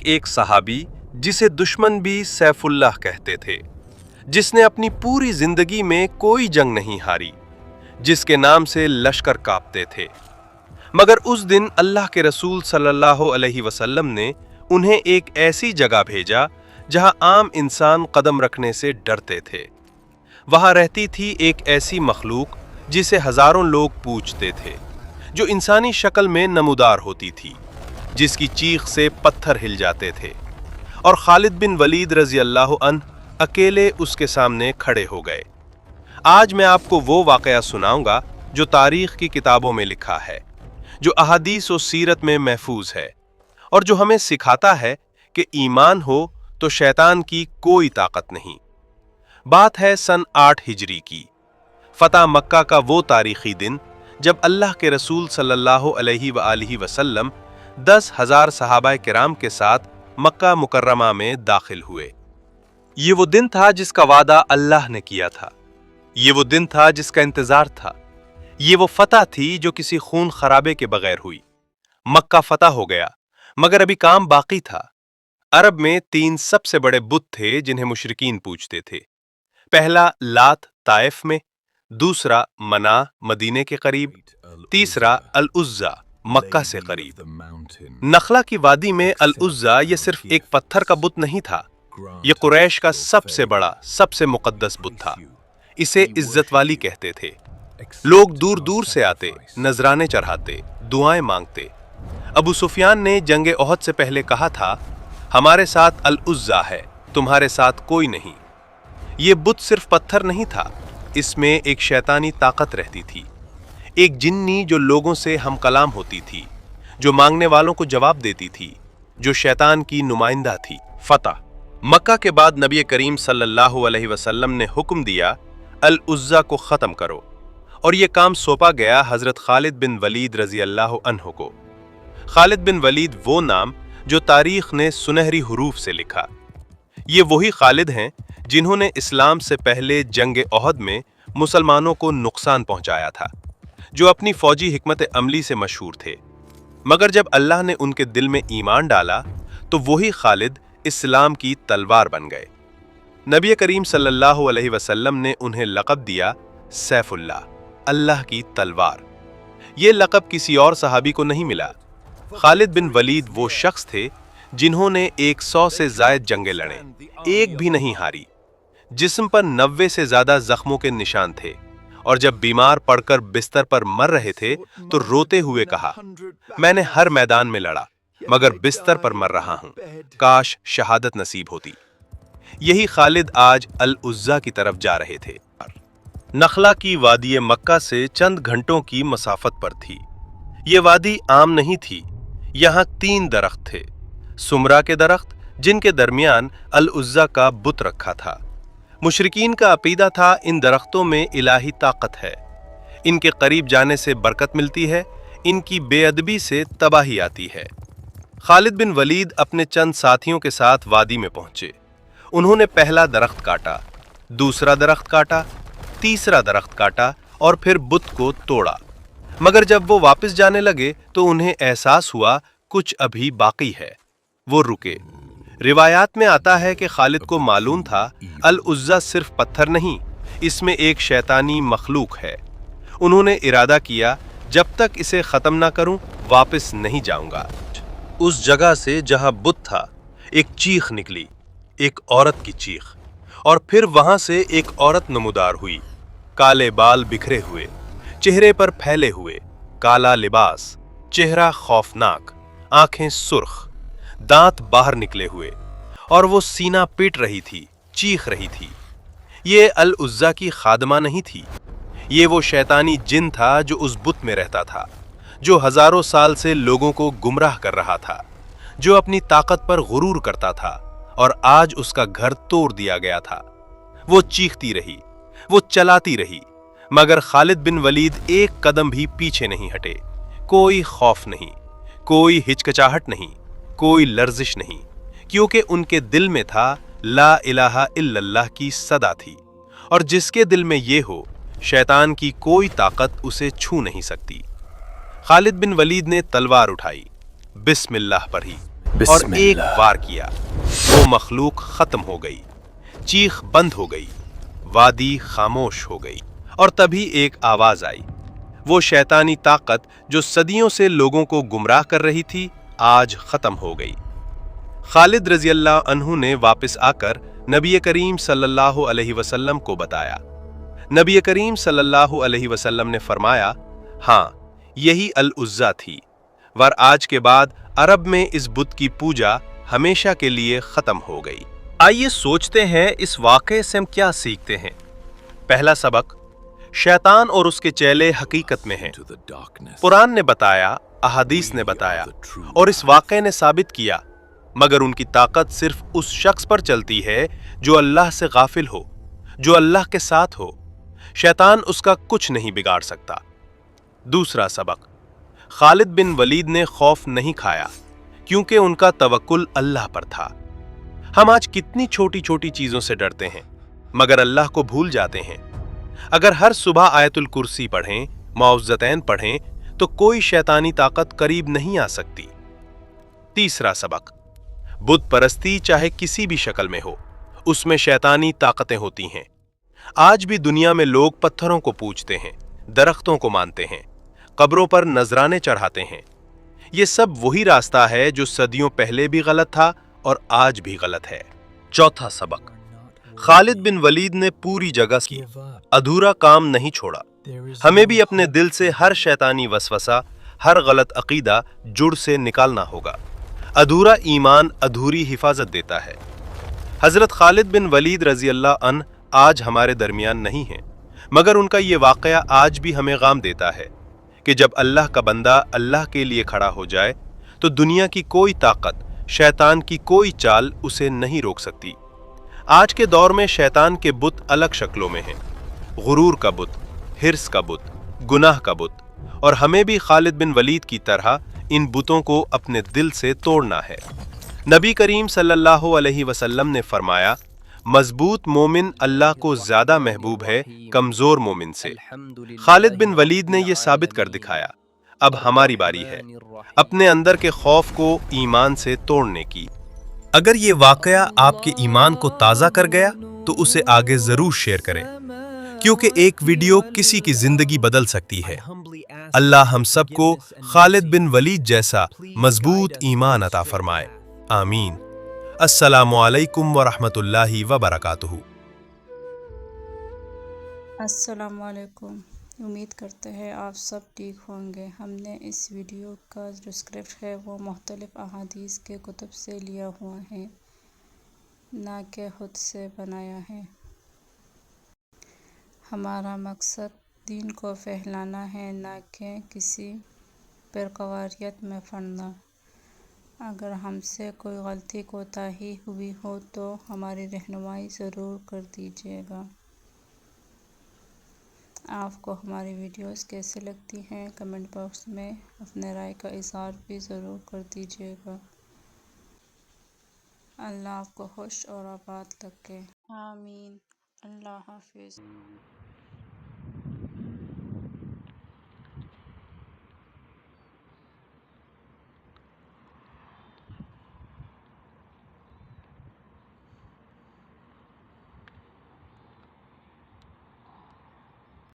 एक सहाबी जिसे दुश्मन भी सैफुल्लाह कहते थे, जिसने अपनी पूरी जिंदगी में कोई जंग नहीं हारी, जिसके नाम से लश्कर कांपते थे। मगर उस दिन अल्लाह के रसूल सल्लल्लाहु अलैहि वसल्लम ने उन्हें एक ऐसी जगह भेजा जहां आम इंसान कदम रखने से डरते थे। वहां रहती थी एक ऐसी मखलूक जिसे हजारों लोग पूजते थे, जो इंसानी शक्ल में नमूदार होती थी, जिसकी चीख से पत्थर हिल जाते थे। और खालिद बिन वलीद रजी अल्लाह अन्हु अकेले उसके सामने खड़े हो गए। आज मैं आपको वो वाकया सुनाऊंगा जो तारीख की किताबों में लिखा है, जो अहादीस और सीरत में महफूज है, और जो हमें सिखाता है कि ईमान हो तो शैतान की कोई ताकत नहीं। बात है सन 8 हिजरी की, फतह मक्का का वो तारीखी दिन जब अल्लाह के रसूल सल्लल्लाहु अलैहि वसल्लम 10,000 सहाबाए किराम के साथ मक्का मुकर्रमा में दाखिल हुए। ये वो दिन था जिसका वादा अल्लाह ने किया था। ये वो दिन था जिसका इंतजार था। ये वो फतह थी जो किसी खून खराबे के बगैर हुई। मक्का फतह हो गया, मगर अभी काम बाकी था। अरब में 3 सबसे बड़े बुत थे जिन्हें मुशरिकीन पूजते थे। पहला लात ताइफ में, दूसरा मना मदीने के करीब, तीसरा अल उज़्ज़ा मक्का से करीब। नखला की वादी में अल उज़्ज़ा ये सिर्फ एक पत्थर का बुत नहीं था, ये कुरैश का सबसे बड़ा, सबसे मुकद्दस बुत था। इसे इज्जत वाली कहते थे। लोग दूर दूर से आते, नजराने चढ़ाते, दुआएं मांगते। अबू सुफियान ने जंगे ओहद से पहले कहा था, हमारे साथ अल उज़्ज़ा है, तुम्हारे साथ कोई नहीं। ये बुत सिर्फ पत्थर नहीं था, इसमें एक शैतानी ताकत रहती थी, एक जिन्नी जो लोगों से हम कलाम होती थी, जो मांगने वालों को जवाब देती थी, जो शैतान की नुमाइंदा थी। फतह मक्का के बाद नबी करीम सल्लल्लाहु अलैहि वसल्लम ने हुक्म दिया, अल उज़्ज़ा को ख़त्म करो, और ये काम सौंपा गया हज़रत खालिद बिन वलीद रज़ी अल्लाह अन्हु को। खालिद बिन वलीद वो नाम जो तारीख ने सुनहरी हुरूफ से लिखा। ये वही खालिद हैं जिन्होंने इस्लाम से पहले जंग ओहद में मुसलमानों को नुकसान पहुंचाया था, जो अपनी फौजी हिकमत अमली से मशहूर थे। मगर जब अल्लाह ने उनके दिल में ईमान डाला तो वही खालिद इस्लाम की तलवार बन गए। नबी करीम सल्लल्लाहु अलैहि वसल्लम ने उन्हें लक़ब दिया सैफुल्लाह, अल्लाह की तलवार। ये लक़ब किसी और सहाबी को नहीं मिला। खालिद बिन वलीद वो शख्स थे जिन्होंने 100 से ज़ायद जंगें लड़े, एक भी नहीं हारी। जिस्म पर 90 से ज़्यादा जख्मों के निशान थे, और जब बीमार पड़कर बिस्तर पर मर रहे थे तो रोते हुए कहा, मैंने हर मैदान में लड़ा, मगर बिस्तर पर मर रहा हूं, काश शहादत नसीब होती। यही खालिद आज अल उज़्ज़ा की तरफ जा रहे थे। नखला की वादी मक्का से चंद घंटों की मसाफत पर थी। ये वादी आम नहीं थी। यहाँ 3 दरख्त थे, सुमरा के दरख्त, जिनके दरमियान अल उज़्ज़ा का बुत रखा था। मुशरिकीन का अकीदा था इन दरख्तों में इलाही ताकत है, इनके करीब जाने से बरकत मिलती है, इनकी बेअदबी से तबाही आती है। खालिद बिन वलीद अपने चंद साथियों के साथ वादी में पहुंचे। उन्होंने पहला दरख्त काटा, दूसरा दरख्त काटा, तीसरा दरख्त काटा और फिर बुत को तोड़ा। मगर जब वो वापस जाने लगे तो उन्हें एहसास हुआ कुछ अभी बाकी है। वो रुके। रिवायात में आता है कि खालिद को मालूम था अल उज़्ज़ा सिर्फ पत्थर नहीं, इसमें एक शैतानी मखलूक है। उन्होंने इरादा किया, जब तक इसे ख़त्म ना करूं वापस नहीं जाऊंगा। उस जगह से जहां बुत था एक चीख निकली, एक औरत की चीख, और फिर वहां से एक औरत नमूदार हुई, काले बाल बिखरे हुए, चेहरे पर फैले हुए, काला लिबास, चेहरा खौफनाक, आंखें सुर्ख, दांत बाहर निकले हुए, और वो सीना पीट रही थी, चीख रही थी। ये अल उज़्ज़ा की खादमा नहीं थी, ये वो शैतानी जिन था जो उस बुत में रहता था, जो हजारों साल से लोगों को गुमराह कर रहा था, जो अपनी ताकत पर गुरूर करता था, और आज उसका घर तोड़ दिया गया था। वो चीखती रही, वो चलाती रही, मगर खालिद बिन वलीद एक कदम भी पीछे नहीं हटे। कोई खौफ नहीं, कोई हिचकिचाहट नहीं, कोई लर्जिश नहीं, क्योंकि उनके दिल में था ला इलाहा इल्लल्लाह की सदा थी, और जिसके दिल में ये हो, शैतान की कोई ताकत उसे छू नहीं सकती। खालिद बिन वलीद ने तलवार उठाई, बिस्मिल्लाह पढ़ी, اور ایک وار کیا، وہ مخلوق ختم ہو گئی، چیخ بند ہو گئی، وادی خاموش ہو گئی، اور تبھی ایک آواز آئی۔ وہ شیطانی طاقت جو صدیوں سے لوگوں کو گمراہ کر رہی تھی، آج ختم ہو گئی۔ خالد رضی اللہ عنہ نے واپس آ کر نبی کریم صلی اللہ علیہ وسلم کو بتایا۔ نبی کریم صلی اللہ علیہ وسلم نے فرمایا، ہاں، یہی العزا تھی، ور آج کے بعد عرب میں اس بت کی پوجا ہمیشہ کے لیے ختم ہو گئی۔ آئیے سوچتے ہیں اس واقعے سے ہم کیا سیکھتے ہیں۔ پہلا سبق، شیطان اور اس کے چیلے حقیقت میں ہیں۔ قرآن نے بتایا، احادیث نے بتایا، اور اس واقعے نے ثابت کیا، مگر ان کی طاقت صرف اس شخص پر چلتی ہے جو اللہ سے غافل ہو، جو اللہ کے ساتھ ہو۔ شیطان اس کا کچھ نہیں بگاڑ سکتا۔ دوسرا سبق، خالد بن ولید نے خوف نہیں کھایا، کیونکہ ان کا توکل اللہ پر تھا۔ ہم آج کتنی چھوٹی چھوٹی چیزوں سے ڈرتے ہیں، مگر اللہ کو بھول جاتے ہیں۔ اگر ہر صبح آیت الکرسی پڑھیں، معوذتین پڑھیں، تو کوئی شیطانی طاقت قریب نہیں آ سکتی۔ تیسرا سبق، بت پرستی چاہے کسی بھی شکل میں ہو، اس میں شیطانی طاقتیں ہوتی ہیں۔ آج بھی دنیا میں لوگ پتھروں کو پوجتے ہیں، درختوں کو مانتے ہیں، قبروں پر نذرانے چڑھاتے ہیں۔ یہ سب وہی راستہ ہے جو صدیوں پہلے بھی غلط تھا اور آج بھی غلط ہے۔ چوتھا سبق، خالد بن ولید نے پوری جگہ کی، ادھورا کام نہیں چھوڑا۔ ہمیں بھی اپنے دل سے ہر شیطانی وسوسہ، ہر غلط عقیدہ جڑ سے نکالنا ہوگا۔ ادھورا ایمان ادھوری حفاظت دیتا ہے۔ حضرت خالد بن ولید رضی اللہ عنہ آج ہمارے درمیان نہیں ہیں، مگر ان کا یہ واقعہ آج بھی ہمیں غام دیتا ہے کہ جب اللہ کا بندہ اللہ کے لیے کھڑا ہو جائے تو دنیا کی کوئی طاقت، شیطان کی کوئی چال اسے نہیں روک سکتی۔ آج کے دور میں شیطان کے بت الگ شکلوں میں ہیں، غرور کا بت، حرص کا بت، گناہ کا بت، اور ہمیں بھی خالد بن ولید کی طرح ان بتوں کو اپنے دل سے توڑنا ہے۔ نبی کریم صلی اللہ علیہ وسلم نے فرمایا، مضبوط مومن اللہ کو زیادہ محبوب ہے کمزور مومن سے۔ خالد بن ولید نے یہ ثابت کر دکھایا۔ اب ہماری باری ہے اپنے اندر کے خوف کو ایمان سے توڑنے کی۔ اگر یہ واقعہ آپ کے ایمان کو تازہ کر گیا تو اسے آگے ضرور شیئر کریں، کیونکہ ایک ویڈیو کسی کی زندگی بدل سکتی ہے۔ اللہ ہم سب کو خالد بن ولید جیسا مضبوط ایمان عطا فرمائے، آمین۔ السلام علیکم ورحمۃ اللہ وبرکاتہ۔ السلام علیکم، امید کرتے ہیں آپ سب ٹھیک ہوں گے۔ ہم نے اس ویڈیو کا جو اسکرپٹ ہے وہ مختلف احادیث کے کتب سے لیا ہوا ہے، نہ کہ خود سے بنایا ہے۔ ہمارا مقصد دین کو پھیلانا ہے، نہ کہ کسی فرقواریت میں پڑنا۔ اگر ہم سے کوئی غلطی کوتاہی ہوئی ہو تو ہماری رہنمائی ضرور کر دیجیے گا۔ آپ کو ہماری ویڈیوز کیسی لگتی ہیں کمنٹ باکس میں اپنے رائے کا اظہار بھی ضرور کر دیجیے گا۔ اللہ آپ کو خوش اور آباد رکھے، آمین۔ اللہ حافظ۔